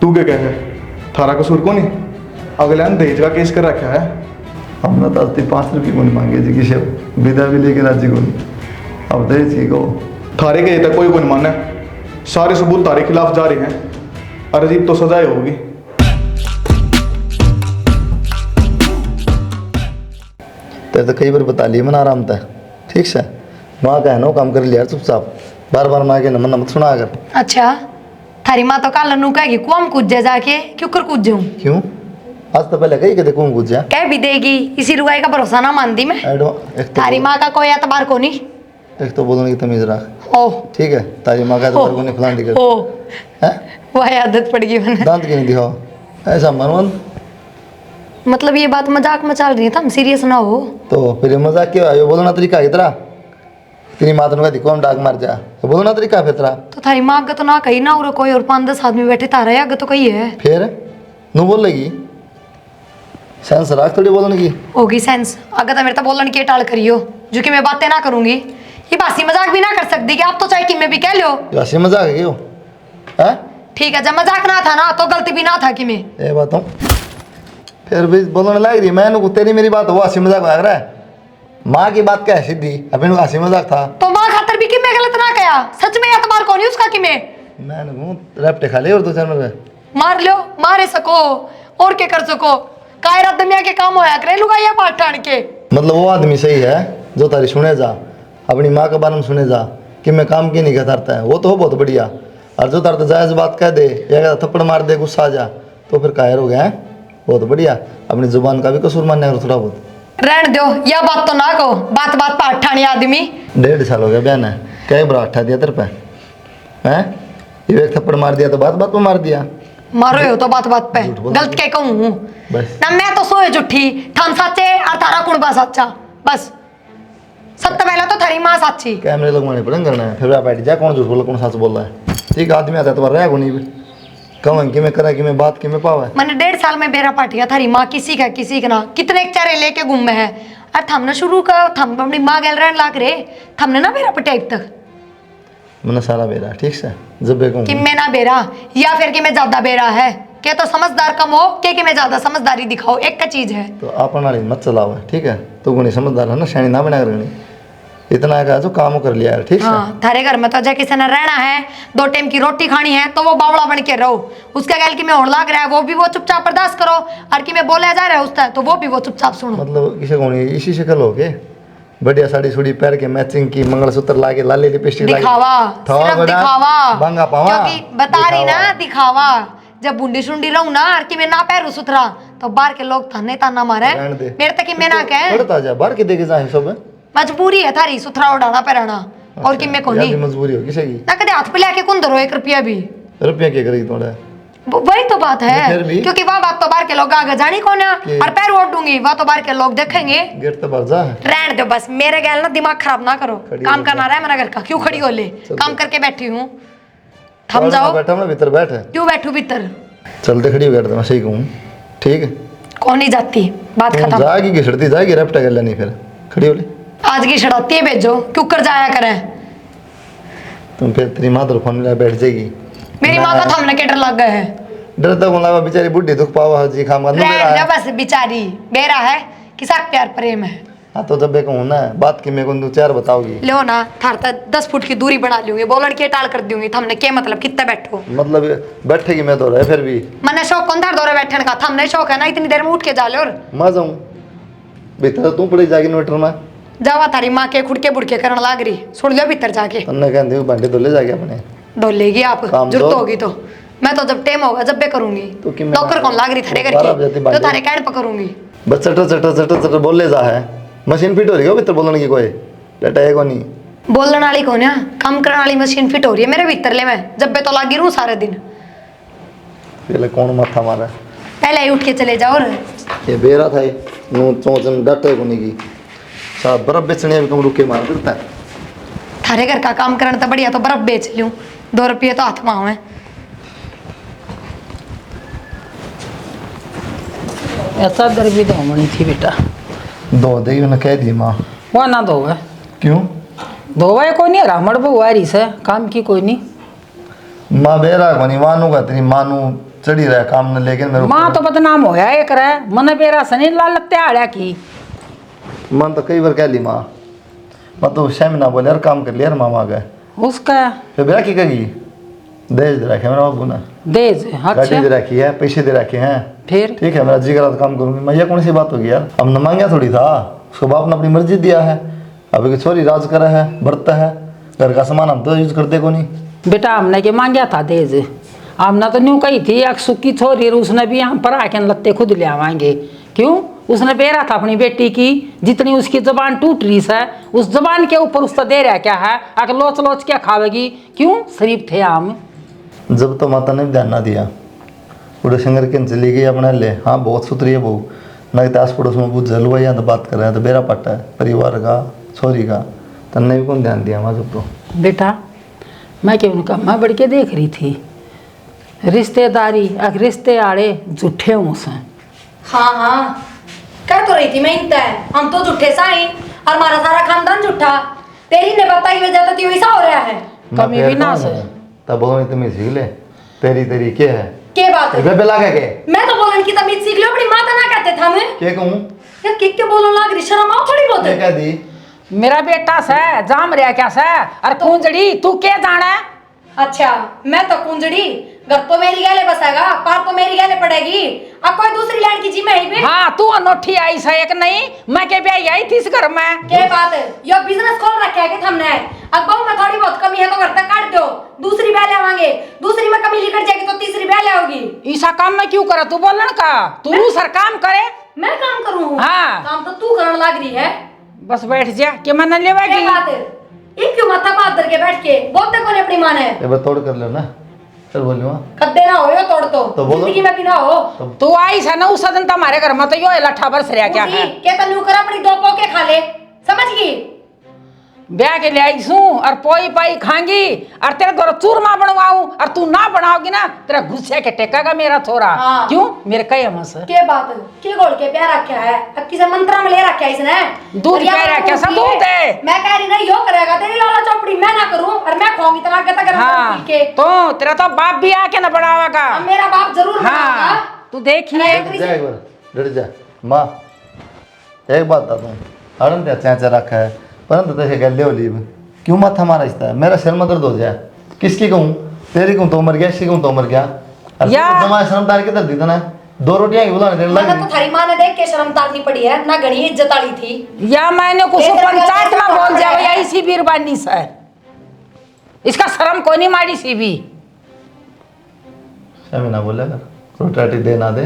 तू क्या कह थारा कसूर को नहीं? अगले ने दहेज का केस कर रखा है। हमने तो आज 5 रुपये को नहीं मांगे जी किसी विदा भी लेके राजी को नहीं। अब दहेज की को थारे के तक कोई नहीं माना है। सारे सबूत तारे खिलाफ जा रहे हैं। अरजीब तो सजाए होगी। तो कई बार बता लिए मन आराम था ठीक से माँ का है नो काम कर लिया चुपचाप बार बार माँ के नमन मत सुना कर। अच्छा थारी माँ तो काल नू कहेगी कुआं कूद जा जाके क्यों कर कूद जाऊं? क्यों आज तो पहले कही कहते कौन पूछा कह भी देगी इसी रुआई का भरोसा ना मानती मैं। थारी माँ का कोई एतबार को नहीं। एक तो बोलने की तमीज रख ओ ठीक है तारी माँ का एतबार को नहीं फलान टिकट ओ है वह आदत पड़ गई मैंने। दांत क्यों नहीं दिखाओ ऐसा मनवन मतलब ये बात मजाक में चल रही है तुम सीरियस ना हो। तो फिर मजाक क्यों आयो बोलना तरीका है इतना तेरी माँ तो कौन डाक मार जा तो बोलना तरीका है फिर तो थारी माँ का तो ना कही ना और कोई और 5-10 आदमी बैठे तारा आगे तो कही है फिर नू बोल लेगी सेंस रख थोड़ी बोलने की होगी सेंस। अगर तो मेरे तो बोलन की टाल करियो जो कि मैं बातें ना करूंगी। ये बासी मजाक भी ना कर सकती कि आप तो चाहे कि मैं भी कह लो हंसी मजाक है क्यों है ठीक है। जब मजाक ना था ना तो गलती भी ना था कि मैं ये बात हूँ फिर भी बोलने लग रही मैं तेरी मेरी बात वो हंसी मजाक लग रहा है माँ की बात क्या है सीधी अभी हंसी मजाक था तो माँ खातर भी कि मैं गलत ना कया सच में एतबार कौन है उसका कि मैं रैप्टे खा ले और 2-4 मिनट मार लो मारे सको और क्या कर सको कायरा दुनिया के काम होया करे लुगाइया पाठ ठान के। मतलब वो आदमी सही है जो तारी सुने जा अपनी माँ के बारे में सुने जा कि मैं काम की नहीं करता है वो तो हो बहुत बढ़िया और जो तार तो जायज बात कह दे या थप्पड़ मार दे गुस्सा आ जा तो फिर कायर हो गया है बहुत बढ़िया अपनी जुबान का भी कसूर मानने का थोड़ा बहुत रहन दो यह बात तो ना कहो बात बात पाठ ठानी आदमी। 1.5 साल हो गया बहन है क्या बड़ा अट्ठा दिया तेरे पे हैं ये एक थप्पड़ मार दिया तो बात बात पे मार दिया मारो हो तो बात बात पे गलत क्या कहूँ ना मैं तो सोए जुठी थम सच्चे और तारा कुणबा सच्चा बस सबसे पहले तो थारी माँ सच्ची। कैमरे लगवाने पड़ेंगे करना है फिर आप बैठ जा कौन झूठ बोला कौन सच बोल रहा है ठीक आदमी आता है तो रहा नहीं भी कहूँ कि मैं करा कि मैं बात कि मैं पावा मैंने 1.5 साल में बेरा पाटिया थारी माँ किसी का ना कितने चारे लेके घूम में है और थमने शुरू का थम अपनी माँ गैल रहने लाग रहे थमने ना बेरा पटेक तक मैंने सारा बेरा ठीक से जब बेकूँ कि मैं ना बेरा या फिर कि मैं ज्यादा बेरा है क्या तो समझदार कम हो क्या कि मैं ज्यादा समझदारी दिखाओ एक का चीज है तो आप मत चलाओ ठीक है तो गुणी समझदार है ना शैनी ना बना करनी इतना का जो काम कर लिया है ठीक है। हाँ थारे घर में तो जब किसी ने रहना है 2 टाइम की रोटी खानी है तो वो बावड़ा बन के रहो उसका गैल की मैं होड़ लाग रहा है वो भी वो चुपचाप बर्दाश्त करो और कि मैं बोला जा रहा है उसका तो वो भी वो चुपचाप सुनो। मतलब किसी को नहीं इसी शक्ल हो के बढ़िया साड़ी सुड़ी पहन के मैचिंग की मंगलसूत्र लाके लाली लिपस्टिक लाके दिखावा सिर्फ दिखावा बांगा पावा क्योंकि बता रही ना दिखावा जब बुंडी सुंडी रहूं ना और कि मैं ना पैरू सुथरा तो बाहर के लोग थाने ताना मारे मेरे तक कि मैं ना कहे पड़ता जा बाहर के देखे जाए सब मजबूरी है थारी सुथरा उड़ाना पहराना और कि मैं कोनी मजबूरी हो किसी की ना कदे हाथ पे लेके कौन धरो 1 रुपया भी रुपया क्या करेगी थोड़ा वही तो बात है क्योंकि वह बात तो बाहर के लोग आगे जानी कौन है और पैर ओढ़ दूंगी वह तो बाहर के लोग देखेंगे गेट तो भर जा रहने दो बस मेरे गैल ना दिमाग खराब ना करो काम करना रहा है मेरा घर का क्यों खड़ी हो ले काम करके बैठी हूँ थम जाओ बैठा मैं भीतर बैठ क्यों बैठू भीतर चलते खड़ी हो गया मैं सही कहूँ ठीक है कौन नहीं जाती बात खत्म जाएगी घिसड़ती जाएगी रैप्टा कर लेनी फिर खड़ी हो ली आज की शराती है भेजो क्यों कर जाया करें तुम फिर तेरी माँ तो फोन में बैठ जाएगी मेरी माँ का थमने के डर लग गए है डर तो बोला बेचारी बुढ़ी दुख पावा जी खाम का बस बेचारी बेरा है किसा प्यार प्रेम है। हाँ तो जब कहूँ ना बात की मेरे को 2-4 बताओगी लो ना थार तक 10 फुट की दूरी बना लूंगी बोलन के टाल कर दूंगी थमने क्या मतलब कितना बैठो मतलब बैठेगी मैं तो रहे फिर भी मैंने शौक कौन था दौरे बैठने का थमने शौक है ना इतनी देर में उठ के जा लो और मैं जाऊँ भीतर तू पड़ी जाएगी इन्वर्टर में जावा तारी माँ के खुड़के बुड़के करने लाग रही सुन लो भीतर जाके तन्ने कहते हो भांडे धुले जाके अपने डोलेगी आप जरूरत होगी तो मैं तो जब टाइम होगा जब भी करूंगी तो नौकर कौन लाग रही थारे करके तो थारे कहने पर करूंगी बस चटर चटर चटर चटर बोले जा है मशीन फिट हो रही है भीतर बोलने की कोई डटा है को नहीं बोलने वाली कौन है काम करने वाली मशीन फिट हो रही है मेरे भीतर ले मैं जब भी तो लागी रहूं सारे दिन पहले कौन माथा मारा पहले ही उठ के चले जाओ ये बेरा था नो चोचन डटे को नहीं की साहब बर्फ बेचने में कम रुके मार देता है थारे घर का काम करना तो बढ़िया तो बर्फ बेच लूं 2 रुपये तो हाथ में आवे ऐसा गर्मी तो होनी थी बेटा दो देगी मैंने कह दी माँ वह ना धोवे क्यों धोवा कोई नहीं रामड़ बुआरी से काम की कोई नहीं माँ बेरा को नहीं मानूंगा तेरी मानू चढ़ी रहा काम न लेकिन मेरे माँ तो बदनाम होया एक रहा मन बेरा सनी लाल त्याड़ा की मन तो कई बार कह ली माँ मैं तो शैम ना बोले यार काम कर लिया यार मामा गए उसका फिर बेरा की कही दहेज दे रखे मेरा बाबू ने देज गाड़ी अच्छा दे रखी है पैसे दे रखे हैं फिर ठीक है मेरा जी करा तो काम करूंगी मैं ये कौन सी बात होगी यार अब न मांगा थोड़ी था उसको बाप ने अपनी मर्जी दिया है अब एक छोरी राज करा है बरता है घर का सामान हम तो यूज करते को नहीं बेटा हमने के मांगा था देज हमने तो न्यू कही थी एक सुखी छोरी उसने भी हम पर आके लत्ते खुद ले आवाएंगे क्यों उसने बेरा था अपनी बेटी की जितनी उसकी जबान टूट रही है उस जबान के ऊपर उसका दे रहा क्या है आके लोच लोच क्या खावेगी क्यों शरीफ थे हम जब तो माता ने ध्यान ना दिया बूढ़े शंकर के चली गई अपने ले हाँ बहुत सुथरी है बहू ना कि आस पड़ोस में बहुत जलवा या तो बात कर रहे हैं तो बेरा पट्टा है परिवार का छोरी का तन्ने भी कौन ध्यान दिया वहाँ जब तो बेटा मैं क्यों उनका मैं बढ़ के देख रही थी रिश्तेदारी अगर रिश्ते आड़े झूठे हूँ से हाँ हाँ कह तो रही थी मैं इनता है हम तो झूठे साई और हमारा सारा खानदान झूठा तेरी ने बताई वजह तो वैसा हो रहा है कमी भी ना से तब बोलो तुम्हें सीख ले तेरी तेरी क्या है के बात है बेला के मैं तो बोलन की तमीज सीख लो अपनी माता ना कहते था मैं क्या कहूँ यार के बोलन लाग रही शर्म आओ थोड़ी बहुत क्या कह दी मेरा बेटा से जाम रहा क्या से अरे कुंजड़ी तू क्या जाना अच्छा मैं तो कुंजड़ी घर तो मेरी गले बसेगा पार तो मेरी गले पड़ेगी अब कोई दूसरी लड़की जी में ही भी हाँ तू अनोठी आई से एक नहीं मैं के ब्याह आई थी इस घर में के बात है यो बिजनेस खोल रखा है कि हमने अब बहु में थोड़ी बहुत कमी है तो घर तक काट दो दूसरी ब्याह ले आवांगे दूसरी में कमी निकट जाएगी तो तीसरी ब्याह ले आओगी ऐसा काम में क्यों करे तू बोलन का तू सर काम करे मैं काम करूँ हाँ। काम तो तू करने लग रही है बस बैठ जा कि मैं न के लेवागी बात है एक क्यों माथा पात करके बैठ के बोलते कौन है अपनी माँ ने एक बार तोड़ कर लो ना चल बोलियो कद्दे ना हो यो तोड़ तो बोलो। जिंदगी में भी ना हो तू आई से ना उस दिन तुम्हारे घर में तो यो लठा बरस रहा क्या है के तनु कर अपनी दो पोके खा ले समझ गई ब्याह के ले आई सू और पोई पाई खांगी और तेरे घर चूरमा बनवाऊं और तू ना बनाओगी ना तेरा गुस्से के टेकेगा मेरा थोड़ा हाँ। क्यों मेरे कई हमस के बात है के गोल के प्यार रखा है अब किसे मंत्रा में ले रखा है इसने दूध और या कह रहा है, मैं कैसा कहूंगी, दूध है? मैं कह रही नहीं यो करेगा तेरी लाला चौपड़ी मैं ना करूं और मैं खाऊंगी तुम्हारा गता गरम हाँ पी के तो तेरा तो बाप भी आके ना बढ़ावेगा अब मेरा बाप जरूर बनाएगा हाँ तू देखिए जा एक बार डर जा माँ एक बात था तुम हड़न त्या चाचा रखा है परंतु तो कह ले लीव क्यों माथा मारा इसता है मेरा सिर में दर्द हो जाए किसकी कहूँ तेरी कहूँ तो मर गया इसकी कहूँ तो मर गया जमा शर्मदार किधर दी ना 2 रोटियां ही बुलाने देने मैंने लगी तो थारी माँ ने देख के शर्म तारनी पड़ी है ना घनी इज्जत आली थी या मैंने कुछ ये पंचायत में बोल दिया है। भैया इसी बीरबानी से इसका शर्म को नहीं मारी सी भी शमी ना बोलेगा रोटी दे ना दे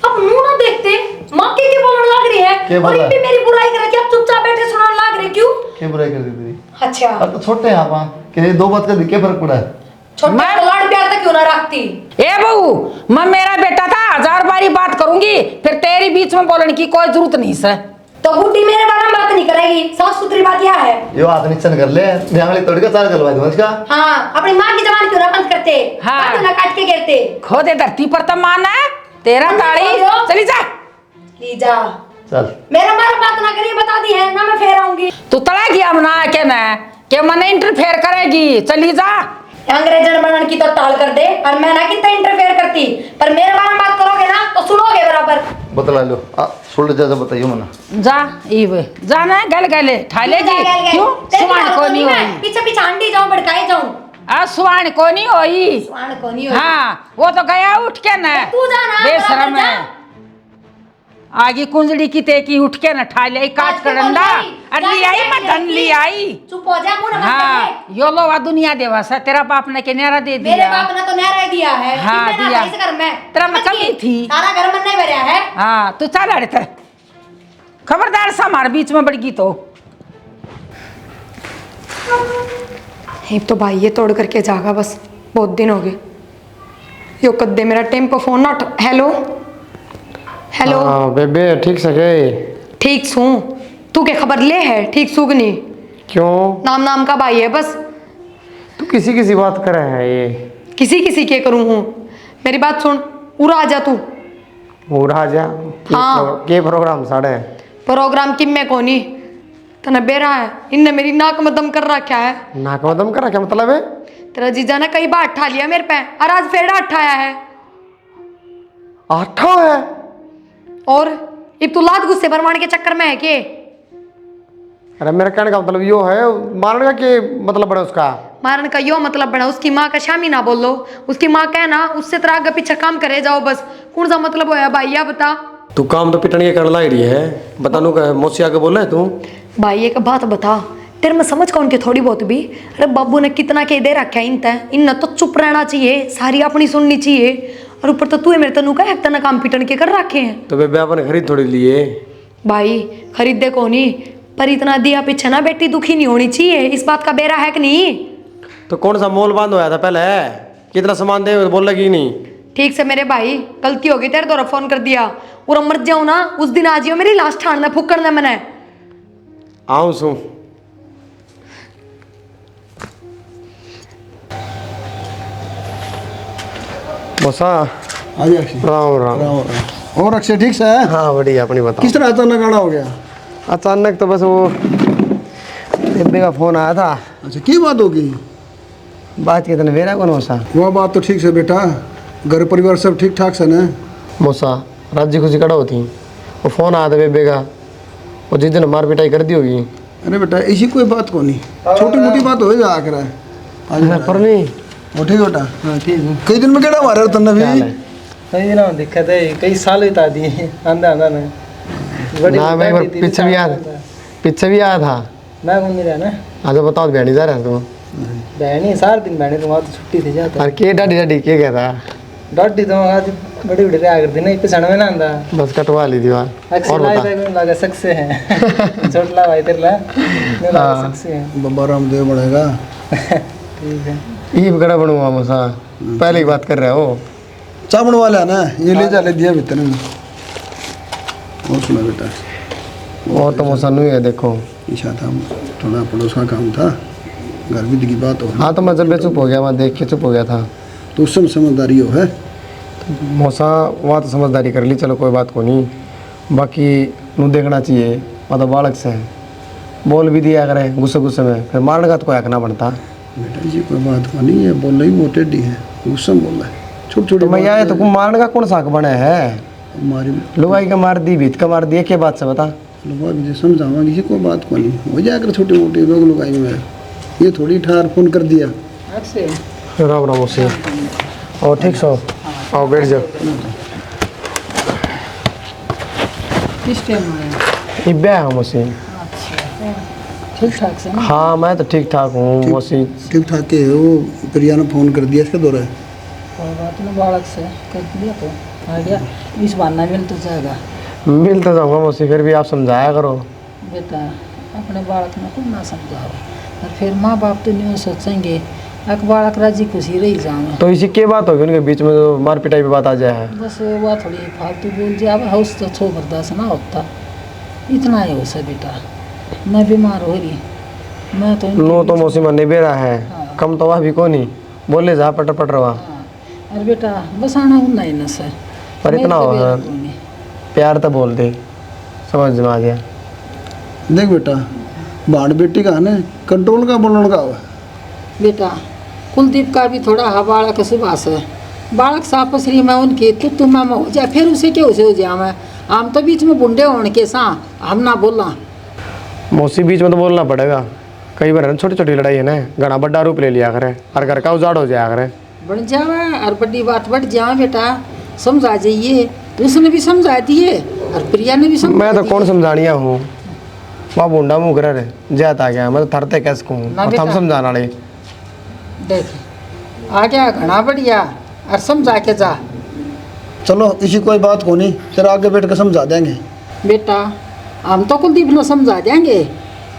अब मुंह ना देखते माँ के बोलने लग रही के है और बोला? इतनी मेरी बुराई कर रखी अब चुपचाप बैठे सुनाने लग रही क्यों क्या बुराई कर दी तेरी अच्छा अब तो छोटे हैं आप कि 2 बात का क्या फर्क पड़ा है छोटे मैं- को लाड़ प्यार तक क्यों ना रखती ए बहू मैं मेरा बेटा था 1000 बारी बात करूंगी फिर तेरी बीच में बोलने की कोई जरूरत नहीं है तो बुड्ढी मेरे बारे में बात नहीं करेगी साफ सुथरी बात यह है यो हाथ नीचे कर ले आंगली तोड़ के 4 गलवा दूं इसका हाँ अपनी माँ की जबान क्यों ना बंद करते हाँ। क्यों ना काट के गिरते खोदे धरती पर तो माना है तेरा हम ताड़ी बोल रहे हो? चली जा ली जा चल मेरा मारा बात ना करिए बता दी है ना मैं फेर आऊंगी तू तड़ा गया मना के ना कि मैंने इंटरफेयर करेगी चली जा अंग्रेजन बनन की तो टाल कर दे और मैं ना कितना इंटरफेयर करती पर मेरे बारे में बात करोगे ना तो सुनोगे बराबर बतला लो सुन जैसा बताइयो मना जा इव जाना है गल गले ठालेगी क्यों सुवान को नहीं होई पीछे पीछे आंटी जाऊं भड़काए जाऊं आ सुवान को नहीं होई स्वान को नहीं होगी। हाँ वो तो गया उठ के ना तू जाना बेशरम बराबर है जा। आगे कुंजड़ी की तेकी उठ के ना ठा ले काट आज कर तो डंडा बोल रही, और ली जाके आई मैं बैठ धन गई। ली आई चुप हो जा मुंह ना बंद हाँ कर यो लो वा दुनिया देवा सा तेरा बाप ने के न्यारा दे दे। मेरे दिया बाप ने तो नहरा दिया है हाँ, कितने ना दिया। था इस घर में तेरा में समझ कमी गई? थी। सारा घर मन नहीं भरा है हाँ तू चल अड़े तेरे खबरदार सा हमारे बीच में बढ़ गई तो एक तो भाई ये तोड़ करके जागा बस बहुत दिन हो गए यो कद्दे मेरा टेम्पो फोन ना हेलो हेलो हाँ बेबे ठीक से गए ठीक सू तू क्या खबर ले है ठीक सूगनी क्यों नाम नाम का भाई है बस तू किसी किसी बात करे है ये किसी किसी के करूँ हूँ मेरी बात सुन उड़ा जा तू वो राजा हाँ। के प्रोग्राम साढ़े प्रोग्राम किम में कोनी तने बेरा है इनने मेरी नाक में दम कर रखा है नाक में दम करा क्या मतलब है तेरा जीजा ने कई बार ठा लिया मेरे पे और आज फेड़ा उठाया है आठा है। और अब तू लात गुस्से भरवाने के चक्कर में है के? अरे मेरा कहने का मतलब यो है, मारने का के मतलब बड़ा उसका। मारन का यो मतलब बना, उसकी माँ का शामी ना बोलो, उसकी माँ कहना उससे तरह आगे पीछे काम करे जाओ बस। कौन सा मतलब होया भाई, या बता। तू काम तो पिटने के करने लग रही है, बतानू का मौसी आके बोला है तू। भाई एक बात बता, तेरे में समझ कौन के थोड़ी बहुत भी? अरे बाबू ने कितना कह दे रखा है इन तो चुप रहना चाहिए, सारी अपनी सुननी चाहिए। और ऊपर तो तू है मेरे तनु का एक तना काम पिटन के कर रखे हैं। तो बेबे अपन खरीद थोड़ी लिए भाई, खरीदे को नहीं, पर इतना दिया पीछे ना बेटी दुखी नहीं होनी चाहिए, इस बात का बेरा है कि नहीं? तो कौन सा मोल बांध होया था पहले, कितना सामान दे बोल लगी नहीं। ठीक से मेरे भाई, गलती होगी तेरे द्वारा फोन कर दिया, और मर जाऊं ना उस दिन आ जियो मेरी लाश ठाणना फुकड़ना मैंने। आऊं सू बसा। हाँ जी अक्षय। राम राम। और अक्षय ठीक से है? हाँ बढ़िया, अपनी बताओ। किस तरह अचानक आना हो गया? अचानक तो बस वो बेबे का फोन आया था। अच्छा, की बात होगी? बात कितने बेरा कौन मौसा? वो बात तो ठीक से बेटा, घर परिवार सब ठीक ठाक से ना? मौसा राजी खुशी कड़ा होती, वो फोन आया था बेबे का, वो जिस दिन मार पिटाई कर दी होगी। अरे बेटा ऐसी कोई बात को नहीं, छोटी मोटी बात हो जा कर पर नहीं वो ठीक बेटा। हाँ ठीक है। कई दिन में केड़ा मारे तन्ने भी? कई दिनों में दिक्कत है, कई साल बिता दिए आंदा आंदा ने। ना मैं एक बार पीछे भी आया था। मैं घूम नहीं रहा ना। आज बताओ बहनी जा रहा तू? बहनी सार दिन बहनी तो वहाँ तो छुट्टी थी जाता। और के डाडी डाडी के कहता डॉटी तो आज बड़ी बड़ी रहा करती नहीं, पिछड़ में ना आंदा। बस कटवा ली दीवार। अक्सर और लाई बता तो लगा सकसे हैं। छोटला भाई तेरे ला नहीं लगा सकसे हैं। बाबा रामदेव बढ़ेगा। ठीक है। ये बड़ा बनूंगा मौसा, पहले ही बात कर रहे हो। चावण वाला ना, ये ले जा ले दिया भीतर में। और सुना बेटा, और तो मौसा नहीं है देखो। ईशा था, थोड़ा पड़ोस का काम था, घर भी की बात हो। हाँ तो मैं जब चुप हो गया, मैं देख के चुप हो गया था। तो उस समय समझदारी हो है। मौसा वहाँ तो समझदारी कर ली, चलो कोई बात को नहीं। बाकी नू देखना चाहिए, मतलब बालक से बोल भी दिया करे गुस्से गुस्से में, फिर मारने का तो कोई हक ना बनता। बेटा जी कोई बात को नहीं है, बोल रही मोटे डी है, गुस्सा बोल रहा है, छोटे छोटे। तो मैं आया तो मारने का कौन सा हक बने है? हमारी लुगाई का मार दी, भीत का मार दिया, क्या बात से बता? लोग मुझे समझावा किसी को बात को नहीं हो जाकर छोटी मोटी लोग आई में, ये थोड़ी ठार फोन कर दिया। अक्सर राम राम मौसी। और ठीक सो, आओ बैठ जाओ। किस टाइम में? ये ब्याह है मौसी। ठीक ठाक से ना? हाँ मैं तो ठीक ठाक हूँ मौसी। ठीक ठाक है वो, प्रिया ने फोन कर दिया इसके दौरे। कोई बात नहीं, बालक से कर दिया तो आ गया। इस बहाना मिल तो जाएगा। मिल तो जाऊँगा मौसी, फिर भी आप समझाया करो। बेटा अपने बालक में कुछ ना समझाओ, और फिर माँ बाप तो नहीं सोचेंगे एक बालक राजी खुशी रही जाऊँ। तो इसी के बात होगी उनके बीच में, जो मार पिटाई पे बात आ जाए। बस वह थोड़ी फालतू बोल दिया, अब हाउस तो छो बर्दाश्त ना होता, इतना ही हो सा बेटा। मैं बीमार हो रही, मैं तो नो तो मौसी मन नहीं बेरा है, कम तो वह भी को नहीं बोले जा पटर पटर रहा। अरे बेटा बस आना हूँ नहीं न सर, पर इतना हो प्यार तो बोल दे, समझ में आ गया। देख बेटा, बाढ़ बेटी का है ना, कंट्रोल का बोलने का हुआ। बेटा कुलदीप का भी थोड़ा हा बालक सुभाष है, बालक सापसरी में उनकी तू मैं हो जाए, फिर उसे क्या उसे हो जाए। मैं हम तो बीच में बुंडे होने के साथ हम ना बोलना। मौसी बीच में तो बोलना पड़ेगा, कई बार छोटी छोटी लड़ाई है ना, घना बड़ा रूप ले लिया करे, हर घर का उजाड़ हो जाया करे। बढ़ जावा और बड़ी बात बढ़ जावा बेटा, समझा जाइए। उसने भी समझा दिए और प्रिया ने भी समझा मैं तो दिए। कौन समझानिया हूँ, वहाँ बूंडा मुँह कर रहे जाता आ गया, मैं तो थरते कैसे कहूँ ना और बेटा। हम समझाना नहीं। देख आ गया घना बढ़िया, और समझा के जा चलो इसी कोई बात को नहीं, तेरा आगे बैठ कर समझा देंगे। बेटा। हम तो कुलदीप ने समझा देंगे,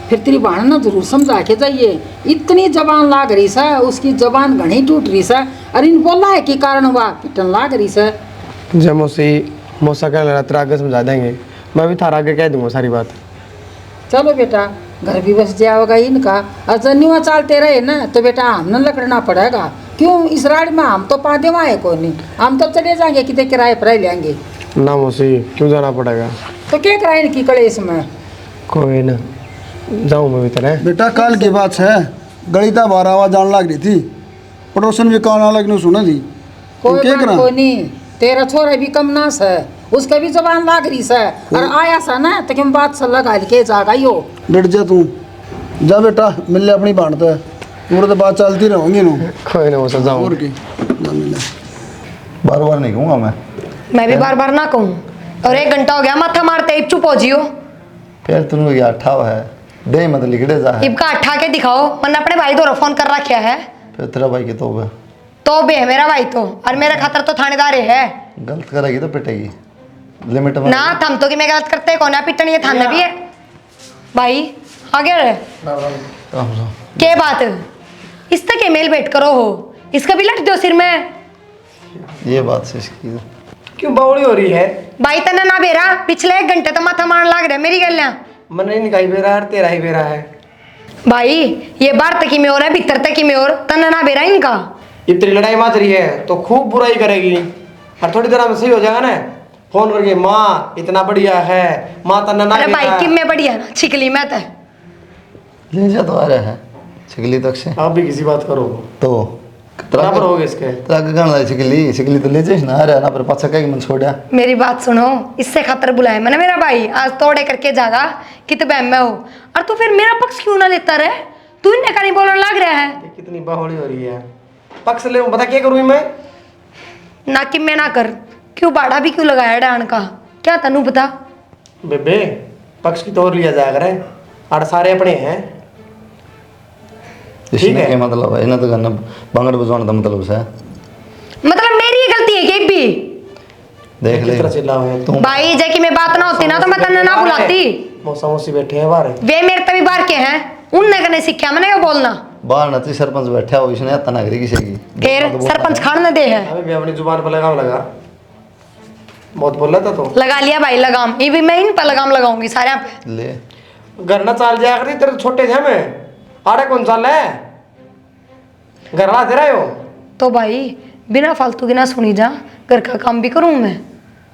फिर तेरी बहन ने जरूर समझा के जाइए। इतनी जबान लाग रही सा, उसकी जबान घनी टूट रही सा, और इन बोला है कि कारण हुआ पिटन लाग रही सा। जब मौसी मौसा कह रहा तेरा आगे समझा देंगे, मैं भी थारा आगे कह दूँगा सारी बात। चलो बेटा घर भी बस जाओगा इनका, और जन्युआ चालते रहे ना तो बेटा हमने लकड़ना पड़ेगा। क्यों इस राड में हम तो पादे वहाँ है कोई नहीं, हम तो चले जाएंगे कितने किराए पर ही लेंगे। ना मौसी क्यों जाना पड़ेगा, तो क्या कराए इनकी कड़े इसमें। कोई ना जाऊँ मैं भी तरह। बेटा काल की बात है, गणिता 12 आवाज जान लग रही थी, पड़ोसन भी कान अलग नहीं सुना थी। कोई क्या बात करा? कोई नहीं, तेरा छोरा भी कम ना है, उसका भी जबान लाग रही है। और आया सा ना तो हम बात से लगा के जागा यो। डट जा तू, जा बेटा मिल ले अपनी बांट तो पूरा तो बात चलती रहूंगी नू। कोई ना मौसा जाऊँ। और की जा मिल ले। बार बार नहीं कहूँगा मैं भी बार बार ना कहूँ। और 1 घंटा हो गया माथा मारते, इब चुप हो जियो। फिर तुम ये अठाव है दे मत लिखड़े जा है। इब का अट्ठा के दिखाओ, मैंने अपने भाई द्वारा फोन कर रखा है। फिर तेरा भाई की तो भी है मेरा भाई तो, और मेरा खातर तो थानेदार है। गलत करेगी तो पिटेगी लिमिट में ना थम तो कि मैं गलत करते कौन है, पिटन ये थाने भी है भाई। आगे रहे के बात इससे के मेल भेंट करो हो, इसका भी लट दो सिर में। ये बात से इसकी क्यों बावड़ी हो रही है? भाई तने ना बेरा पिछले 1 घंटे तो माथा मारने लग रहा है मेरी गलियां। मन नहीं निकाई बेरा है, तेरा ही बेरा है। भाई ये बार तक में और है, भीतर तक में और तने ना बेरा इनका। इतनी लड़ाई मच रही है तो खूब बुराई करेगी, और थोड़ी देर में सही हो जाएगा ना। फोन करके माँ इतना बढ़िया है, माँ तना ना अरे भाई किम में बढ़िया ना छिकली में तो ले जा तो आ रहा है छिकली तक से। आप भी किसी बात करो तो बराबर हो गए इसके। तक गण छिकली तो ले जाइए ना, आ रहा ना पर पाछा कहीं मन छोड़ा। मेरी बात सुनो, इससे खातर बुलाया मैंने मेरा भाई, आज तोड़े करके जागा कित बहम में हो। और तू फिर मेरा पक्ष क्यों ना लेता रहे, तू इन्हें का नहीं बोलने लग रहा है। कितनी बावड़ी हो रही है, पक्ष ले बता क्या करूँ मैं। ना कि मैं ना कर, क्यों बाड़ा भी क्यों लगाया डान का, क्या तनु बता। बेबे पक्ष की तोड़ लिया जाएगा रे, और सारे अपने हैं। इसने क्या मतलब है, इन्हें तो करना बांगड़ बजवाने का मतलब है। मतलब मेरी ही गलती है कि भी देख ले कितना चिल्ला हुआ है तुम भाई, जे कि मैं बात ना होती ना तो मैं तन्ने ना बुलाती। मौसा मौसी बैठे हैं बाहर। वे मेरे तभी बाहर के हैं, उनने कने सीखा मैंने ये बोलना। बाहर नती सरपंच बैठा हो, इसने हत्या ना करी किसी की। फिर सरपंच खान ने दे है, हमें भी अपनी जुबान पर लगाम लगा, बहुत बोल रहा था तो लगा लिया भाई लगाम। ये भी मैं इन पर लगाम लगाऊंगी सारे पे। ले घर ना चाल जाया करती, तेरे तो छोटे थे हमें, आड़े कौन चाल है घर ला दे रहे हो। तो भाई बिना फालतू की ना सुनी जा, घर का काम भी करूं मैं।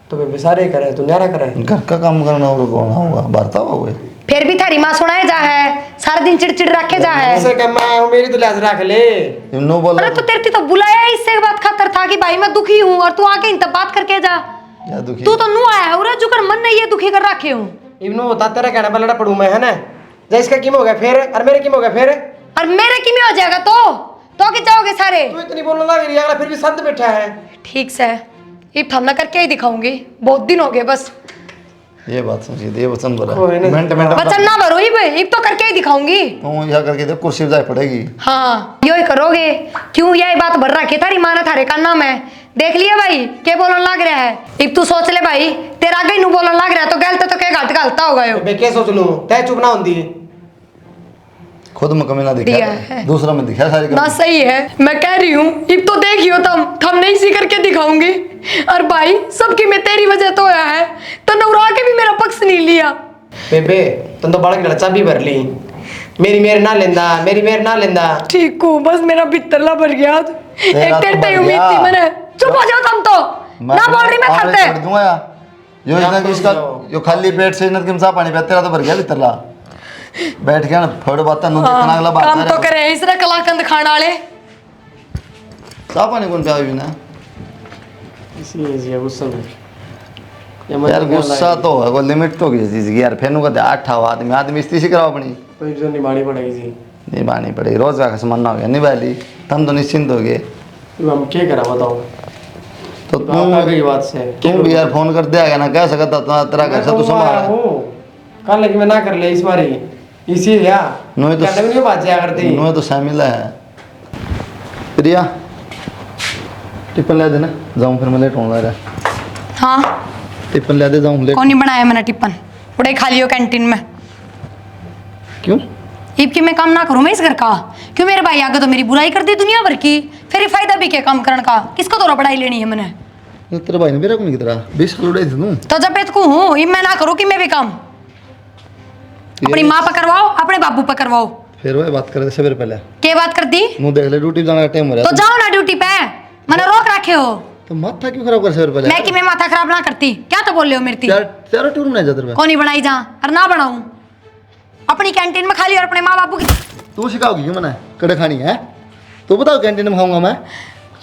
तो बेबे सारे करे, तू न्यारा करे। घर का काम करना और कौन होगा, बरता हुआ है। फिर भी थारी माँ सुनाए जा है, सारा दिन चिड़चिड़ रखे जा है। ऐसे कह मैं हूं, मेरी तो लाज रख ले। नो बोल अरे तो तेरे तो बुलाया ही इससे बात खातर था कि भाई मैं दुखी हूँ, और तू आके इन तब बात करके जा। या दुखी तू तो नू आया है उरे, जुकर मन नहीं ये दुखी कर रखे हूँ। इब्नो बता तेरा कहना पर लड़ा पड़ू मैं है ना, जैसे किम हो गया फिर, और मेरे किम हो गया फिर। और मेरे की में हो जाएगा तो कि जाओगे सारे। तू इतनी बोलने लग रही है, अगला फिर भी संत बैठा है। ठीक से ये थमना करके ही दिखाऊंगी, बहुत दिन हो गए बस। ये बात समझिए, ये वचन बोला कोई नहीं। मिनट मिनट वचन ना भरो ही तो करके ही दिखाऊंगी। तू यहाँ करके देख कुर्सी जाए पड़ेगी। हाँ यो ही करोगे, क्यों यही बात भर रखी थारी माना थारे का नाम है। देख लिया भाई के बोलन लग रहा है। इब तू सोच ले भाई, तेरा आगे नू बोलन लग रहा है तो गलत तो क्या घाट घालता होगा यो। मैं क्या सोच लूं, तय चुप ना होती। खुद में कमी ना दिया दिखा, है। दूसरा में दिखा सारी ना कमी। सही है, मैं कह रही हूँ इब तो देखियो थम नहीं सी करके दिखाऊंगी। और भाई सबकी मैं तेरी वजह तो होया है, तो नौरा के भी मेरा पक्ष नहीं लिया। बेबे तुम तो बड़ा लड़चा भी भर ली, मेरी मेर ना लेंदा, मेरी मेर ना लेंदा। ठीक हूँ, बस मेरा भित्तरला भर गया। एक तो तेरे भर उम्मीद गया। थी मैंने। चुप हो जाओ तुम तो, ना बोल रही मैं और खाते। छोड़ दूंगा या यो इतना कि इसका यो खाली पेट से इतना किमसा पानी पे तेरा तो भर गया लितरला। बैठ गया ना थोड़ी बात नु देखना अगला बात काम तो करे इसरा कलाकंद खाने वाले। सा पानी कौन पिया भी ना इसी गुस्सा में यार, गुस्सा तो है, कोई लिमिट तो किसी चीज की यार। फेनु का आठ आदमी आदमी इस्ती से कराओ अपनी तो जो निभानी पड़ेगी जी, निभानी पड़ेगी। रोज का समझना हो गया निभा ली, तुम तो निश्चिंत हो गए। हम क्या करा बताओ। तो तुम गई बात से तुम भी यार फोन कर दिया ना, कह सकता था तेरा घर से तू संभाल। कल लेकिन मैं ना कर ले इस बारी, इसी या नोए तो नहीं बात जाया करती। नोए तो शामिल है। प्रिया टिफिन ले देना, जाऊँ फिर मैं लेट होऊंगा यार। हाँ टिफिन ले दे, जाऊँ लेट। कौन नहीं बनाया मैंने टिप्पन, उड़े खा लियो कैंटीन में। क्यों इब की मैं काम ना करूँ मैं इस घर का, क्यों मेरे भाई आगे तो मेरी बुराई कर दी दुनिया भर की, फिर ये फायदा भी क्या काम करने का, किसको तो पढ़ाई लेनी है मैंने। तेरे भाई ने मेरा कौन की तरह 20 साल उड़ाई थी तू। तो जब पेट को हूँ इब मैं ना करूँ कि मैं भी काम अपनी माँ पर करवाओ, अपने बाबू पर करवाओ। फिर वही बात कर सवेरे पहले क्या बात कर दी, मुँह देख ले, ड्यूटी जाने का टाइम हो रहा तो है। जाओ ना ड्यूटी पे, मैंने रोक रखे हो। तो माथा क्यों खराब कर सवेरे पहले? मैं कि मैं माथा खराब ना करती, क्या तो बोल रहे हो मेरी। यार तेरा टूर नहीं जाता तेरे। कौन ही बनाई जा और ना बनाऊं, अपनी कैंटीन में खाली और अपने माँ बापू की। तू सिखाओगी क्यों मना कड़े खानी है? तू बताओ कैंटीन में खाऊंगा मैं।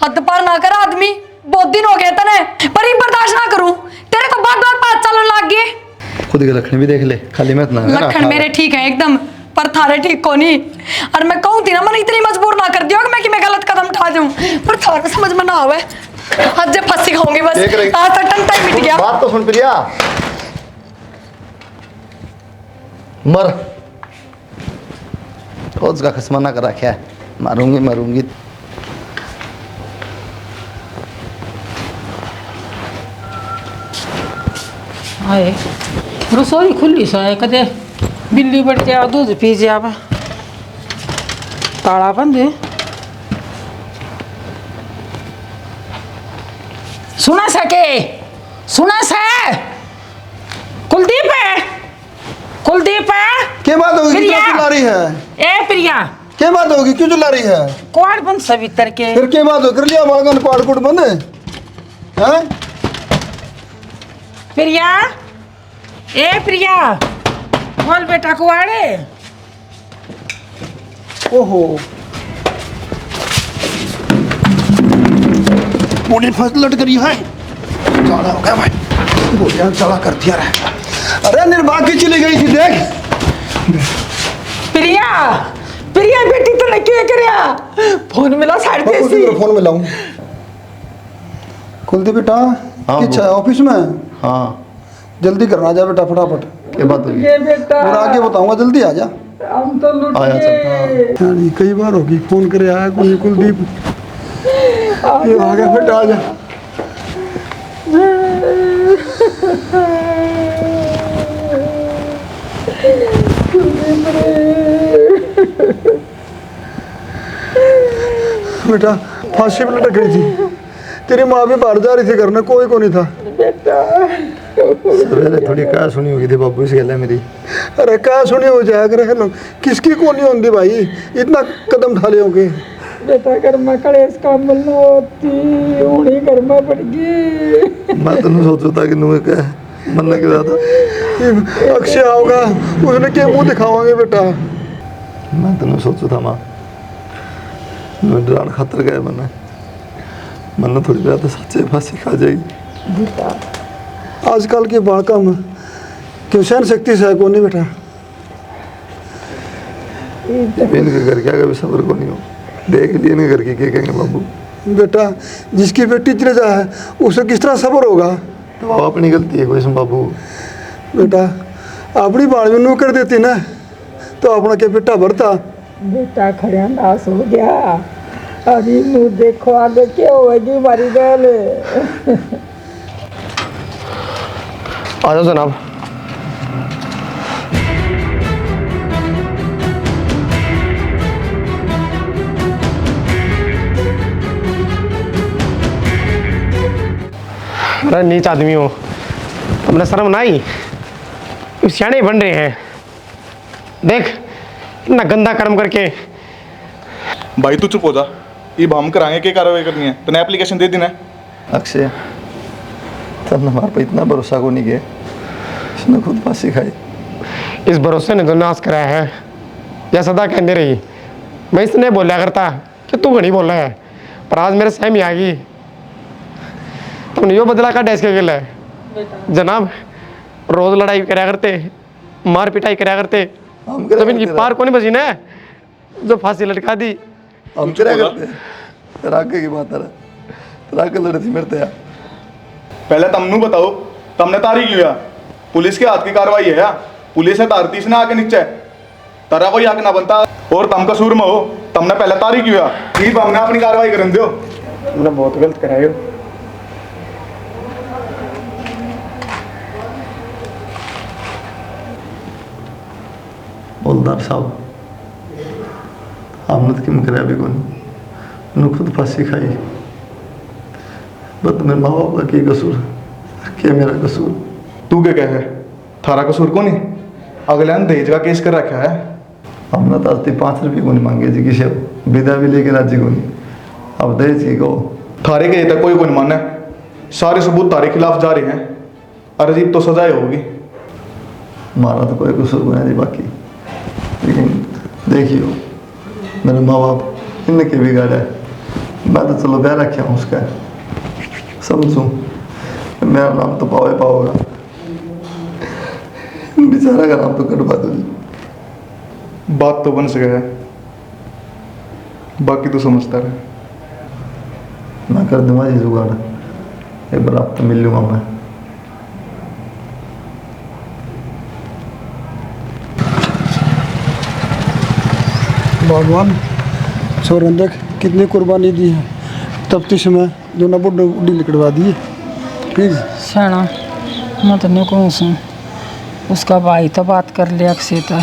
हद पार ना कर आदमी, बहुत दिन हो गए तने, पर ये बर्दाश्त ना करूं। तेरे तो बात बात बात चलन लग गई। खुद के लक्षण भी देख ले, खाली मत ना लक्षण मेरे ठीक है एकदम, पर थारे ठीक को नहीं। और मैं कहूं थी ना, मैंने इतनी मजबूर ना कर दियो कि मैं गलत कदम उठा दूं, पर थारे समझ में ना आवे। आज जब फंसी खाऊंगी बस, आज तो टंटा ही मिट गया। बात तो सुन प्रिया, मर रोज का खसमाना कर रखा है, मारूंगी मारूंगी। आए रसोई खुली सा है, कदे बिल्ली बढ़ जाए दूध पी जाए, ताला बंद है। सुना सके, सुना सा कुलदीप है, कुलदीप है। क्या बात होगी, प्रिया। क्यों चिल्ला रही है? ए प्रिया, क्या बात होगी, क्यों चिल्ला रही है? कौन बंद सवितर के? फिर क्या बात हो, कर लिया बागन पाड़ कुट बंद है? प्रिया, ए प्रिया, बोल बेटा कुआड़े। ओहो, पूरी फसल लट करी है, चला हो गया भाई, बोलिया चला कर दिया रहा। अरे निर्वाह की चली गई थी, देख। प्रिया, प्रिया बेटी तो नहीं क्या करया, फोन मिला साढ़े देसी। फोन में लाऊं। कुलदीप बेटा, किच्छा है ऑफिस में? हाँ जल्दी करना, जा बेटा फटाफट। क्या बात होगी? ये बेटा और आगे बताऊंगा, जल्दी आ जा। हम तो लुट आया गए। यानी कई बार होगी, फोन करे आया कोई कुलदीप, ये आ गया बेटा, आ जा। बेटा फांसी पे लटक गई थी, तेरी माँ भी बाहर जा रही थी, घर में कोई को नहीं था। सवेरे थोड़ी कहा सुनी होगी थी बाबू से गल है मेरी। अरे क्या सुनी हो जाया करे लोग, किसकी को नहीं होती भाई, इतना कदम उठा लिया होगे। बेटा घर में कलेश का मल्ला होती, उड़ी घर में पड़ गई। मैं तो नहीं सोच रहा था कि नुए क्या मन लग रहा था। अक्षय आओगा, उसने क्या मुंह दिखावांगे बेटा। मैं तो नहीं सोच रहा था माँ, डरान खतर गए मन थोड़ी बात सच्चे फांसी खा जाएगी। आजकल के बालका में क्यों सहन शक्ति से को नहीं बेटा। इनके घर क्या कभी सब्र को नहीं हो, देख लिए नहीं घर की क्या कहेंगे बाबू। बेटा जिसकी बेटी चले जा है उसे किस तरह सब्र होगा। तो वो अपनी गलती है कोई इसमें बाबू। बेटा अपनी बाल में नू कर देती ना तो अपना क्या बेटा भरता। बेटा खड़ा नाश हो गया, अभी मुँह देखो आगे क्या होगी हमारी गल। आ जाओ जनाब। अरे नीच आदमी हो, तुमने शर्म ना आई, सियाने बन रहे हैं। देख इतना गंदा कर्म करके। भाई तू चुप हो जा, ये हम कराएंगे, क्या कार्रवाई करनी है, तूने एप्लीकेशन दे देना है। अक्षय तब हमारे पे इतना भरोसा को नहीं किया, इसने खुद फांसी खाई। इस भरोसे ने तो नाश कराया है, यह सदा कहते रही। मैं इसने बोला करता कि तू घड़ी बोला है, पर आज मेरे सहमी आ गई। तुमने यो बदला का डैस के गिला है जनाब। रोज लड़ाई करा करते, मार पिटाई करा करते, जब इनकी पार को नहीं बची ना जो फांसी लटका दी। हम क्या करते तेरा आगे की बात है, तेरा आगे लड़ती मेरे यार। पहले तुमने बताओ, तुमने तारी क्यों है? पुलिस के हाथ की कार्रवाई है या पुलिस है तारती इसने आके नीचे तारा कोई हक ना बनता। और तुम कसूर में हो, तुमने पहले तारी क्यों है? ठीक हमने अपनी कार्रवाई करने दो। तुमने बहुत गलत कराए हो। हवलदार साहब हमने तो किम कराया भी को नहीं, खुद फांसी खाई। बस मेरे माँ बाप का क्या कसूर, क्या मेरा कसूर? तू क्या कहे, थारा कसूर को नहीं? अगले ने दहेज का केस कर रखा है। हमने तो आज 5 रुपये को नहीं मांगे जी, किसी विदा भी लेके राज्य को नहीं, अब दहेज की कहो। थारे के तक कोई को नहीं माने, सारे सबूत तारे खिलाफ जा रहे हैं, अरजीत तो सजाए होगी। हमारा तो कोई कसूर नहीं जी बाकी, लेकिन देखियो मेरे माँ बाप इनके बिगाड़ा है, मैं तो चलो ब्याह रखा हूँ उसका। समझूं मेरा नाम तो पाओगा, बेचारा का नाम तो कटवा दो जी। बात तो बन सके है, बाकी तो समझता रहे। मैं कर दूंगा जी जुगाड़, एक बार आप तो मिल लूँगा मैं। भगवान छोरन देख कितनी कुर्बानी दी है, तफ्तीश में दोनों बुढ़ी निकलवा दिए। ठीक है शाना मैं तो नहीं कहूँ सुन, उसका भाई तो बात कर लिया अक्सर था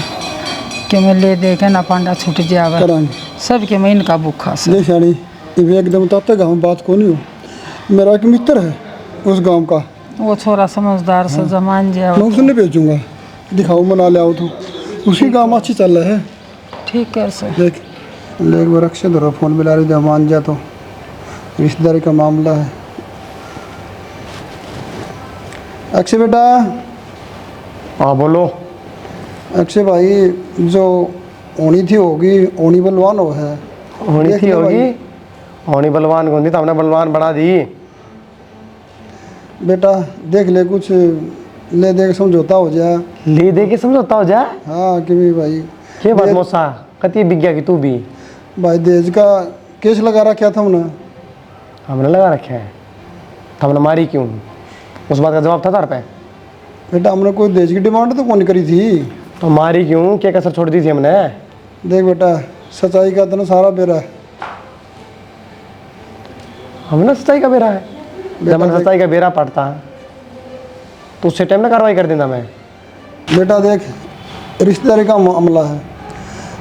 कि मैं ले दे के ना पांडा छूट जावा करांगे सब के मैं इनका भूखा से। देख यानी ये एकदम ताते गाँव में बात को नहीं हो, मेरा एक मित्र है उस गांव का, वो छोरा समझदार से जमान जाओ मैं उसे नहीं भेजूंगा, दिखाओ मना ले आओ तो उसकी काम अच्छी चल रहा है। ठीक है सर। देख ले एक बार अक्षय धरो फोन मिला रही दे, मान जा तो रिश्तेदारी का मामला है। अक्षय बेटा, हाँ बोलो। अक्षय भाई जो होनी थी होगी, होनी बलवान हो है। होनी देख थी ले होगी, भाई, होनी बलवान कौन थी, तो हमने बलवान बढ़ा दी। बेटा देख ले कुछ ले दे के समझौता हो जाए। ले दे के समझौता हो जा। हाँ कि भी भाई के बात मौसा कति बिग्या की तू भी। भाई देश का केस लगा रखा था हमने। हमने लगा रखे है, तो हमने मारी क्यों? उस बात का जवाब था तार पे। बेटा हमने कोई देश की डिमांड तो कौन करी थी, तो मारी क्यों? क्या कसर छोड़ दी थी हमने? देख बेटा सच्चाई का तो सारा बेरा है। हमने सच्चाई का बेरा है, जब मैंने सच्चाई का बेरा पड़ता तो उससे टाइम ना कार्रवाई कर देना मैं। बेटा देख रिश्तेदारी का मामला है,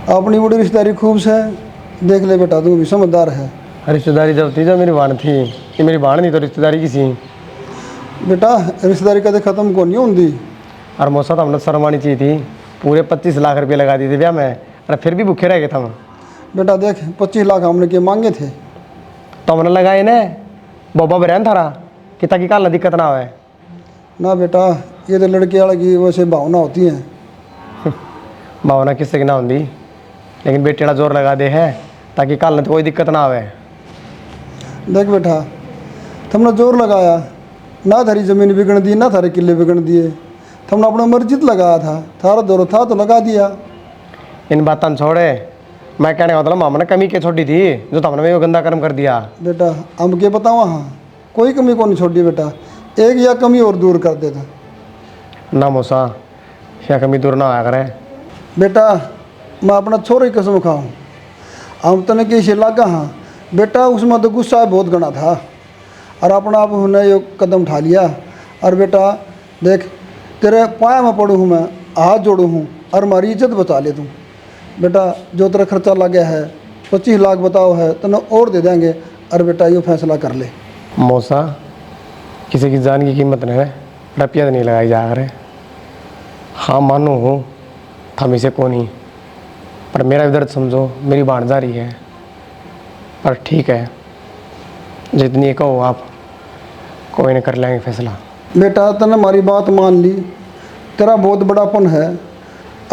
अपनी बड़ी रिश्तेदारी खूब से देख ले बेटा, तू भी समझदार है। रिश्तेदारी जब थी जब मेरी बाण थी, ये मेरी बाण नहीं तो रिश्तेदारी किसी। बेटा रिश्तेदारी कदे ख़त्म को नहीं होती। और मौसा तो हमने शर्म आनी चाहिए थी, पूरे 25 लाख रुपये लगा दिए थे ब्याह में, और फिर भी भूखे रह गए थे हम। बेटा देख 25 लाख हमने के मांगे थे, तो हमने लगाए ना बोबा बहन थारा कि ताकि कल दिक्कत ना आए। ना बेटा ये तो लड़के वाले की वैसे भावना होती है। भावना किससे की ना होती, लेकिन बेटेड़ा जोर लगा दे है ताकि कल कोई दिक्कत ना आवे। देख बेटा तुमने जोर लगाया ना, थारी ज़मीन बिगड़ दी ना थारे किले बिगड़ दिए, तुमने अपना मर्जित लगाया था, थारा दौर था तो लगा दिया। इन बातों छोड़े, मैं कहने का मतलब हमने कमी के छोड़ी थी जो तो हमने वो गंदा कर्म कर दिया। बेटा हम क्या बताओ, हाँ कोई कमी को नहीं छोड़ी बेटा, एक या कमी और दूर कर देता। ना मौसा या कमी दूर ना आया करे। बेटा मैं अपना छोरे की कसम खाऊं, हम तने किसी लगा हाँ बेटा, उसमें तो गुस्सा बहुत घना था और अपना आप उन्हें ये कदम उठा लिया। और बेटा देख तेरे पाया में पड़ू हूँ, मैं हाथ जोड़ू हूँ और हमारी इज्जत बचा ले तू। बेटा जो तेरा खर्चा लगा है 25 लाख बताओ है तने और दे देंगे, और बेटा ये फैसला कर ले। मौसा किसी की जान की कीमत नहीं है, रुपया तो नहीं लगाई जा रहे। हाँ मानो हूँ थम इसे कौन ही, पर मेरा भी दर्द समझो, मेरी भाणजारी है। पर ठीक है जितनी कहो आप, कोई नहीं कर लेंगे फैसला। बेटा तने हमारी बात मान ली, तेरा बहुत बड़ापन है,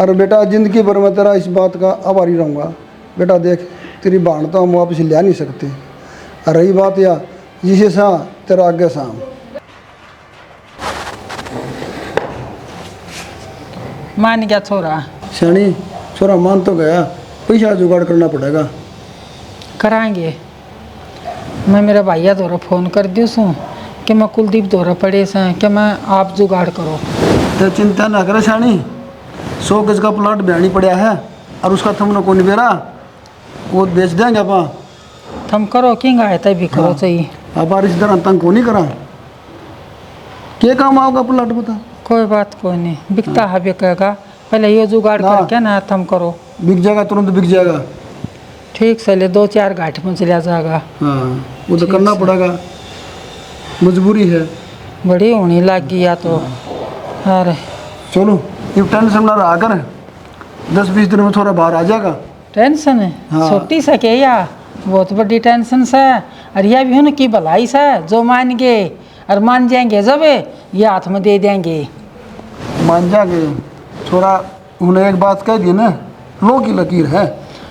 और बेटा ज़िंदगी भर में तेरा इस बात का आभारी रहूँगा। बेटा देख तेरी बाण तो हम वापस ले नहीं सकते, और रही बात या जिसे सा तेरा आगे शाम। मान गया छोरा, सैनी छोरा मान तो गया, पैसा जुगाड़ करना पड़ेगा। कराएंगे। मैं मेरा भैया द्वारा फ़ोन कर दियो सूँ कि मैं कुलदीप द्वारा पड़े से कि मैं आप जुगाड़ करो। तो चिंता ना करे सैनी, 100 गज का प्लाट बयानी पड़ा है और उसका थमनो को नहीं बेरा, वो बेच देंगे आप। तुम करो कि आए तभी करो चाहिए। आप रिश्तेदार तंग को नहीं करा, क्या काम आओगा प्लाट बता। कोई बात कोई नहीं, बिकता है बिकेगा, पहले ये जुगाड़ ना। करके ना तुम करो। बिक जाएगा तुरंत बिक जाएगा। ठीक से ले 2-4 घाट में चला जाएगा। हाँ वो तो करना पड़ेगा, मजबूरी है। बड़ी होनी लग गई या तो। अरे चलो ये टेंशन ना रहा कर, 10-20 दिन में थोड़ा बाहर आ जाएगा। टेंशन है हाँ। छोटी सा के या बहुत बड़ी टेंशन से, और यह भी उनकी भलाई से जो मान गए और मान जाएंगे जब ये हाथ में दे देंगे। मान जाएंगे थोड़ा, उन्हें एक बात कह दी ना, लो की लकीर है,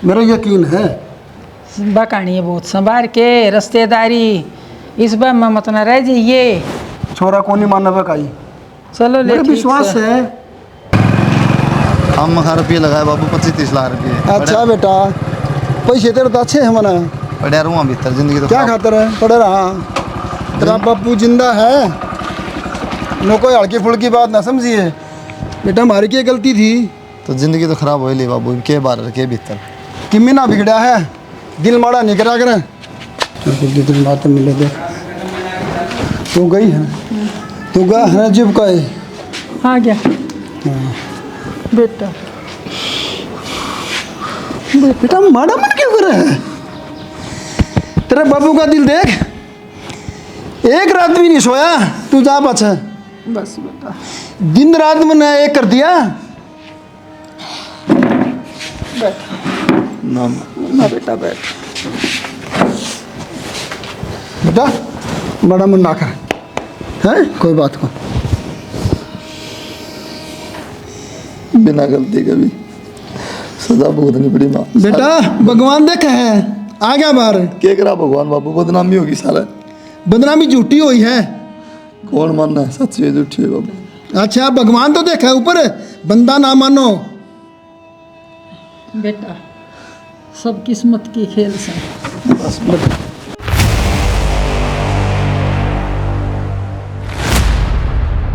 मेरा यकीन है। बकानी बहुत संभाल के रिश्तेदारी इस बार मैं मत न रह जाइए। छोरा कौन नहीं मानना काई, चलो ले मेरे ठीक विश्वास से। है। हम 1,000 रुपये लगाए बाबू, 25-30 लाख रुपये। अच्छा बेटा, पैसे तेरे तो अच्छे हैं मना, पड़ा रहूँगा भीतर जिंदगी तो क्या खराब। खातर है पड़े रहा। तेरा बापू जिंदा है, नो कोई हल्की फुल्की बात ना समझिए बेटा, हमारी क्या गलती थी तो जिंदगी तो खराब हो ही ली बाबू, के बार के भीतर। कि ना बिगड़ा है, दिल माड़ा नहीं करा कर। जितनी बात मिले दे तू गई है, तू गया है जिब का है। आ गया बेटा। बेटा माड़ा मन क्यों कर रहा है? तेरे बाबू का दिल देख, एक रात भी नहीं सोया, तू जा बचा। बस बेटा, दिन रात मैंने एक कर दिया ना ना बेटा बैठ। बेटा, बड़ा मन ना कर है, कोई बात को बिना गलती के भी सजा भुगतनी पड़ी माँ। बेटा भगवान देखा है, आ गया बाहर। के करा भगवान बाबू, बदनामी होगी सारा। बदनामी झूठी हुई है। कौन मानना है सच्ची है झूठी है बाबू? अच्छा भगवान तो देखा है ऊपर, बंदा ना मानो। बेटा सब किस्मत की खेल से। बस बेटा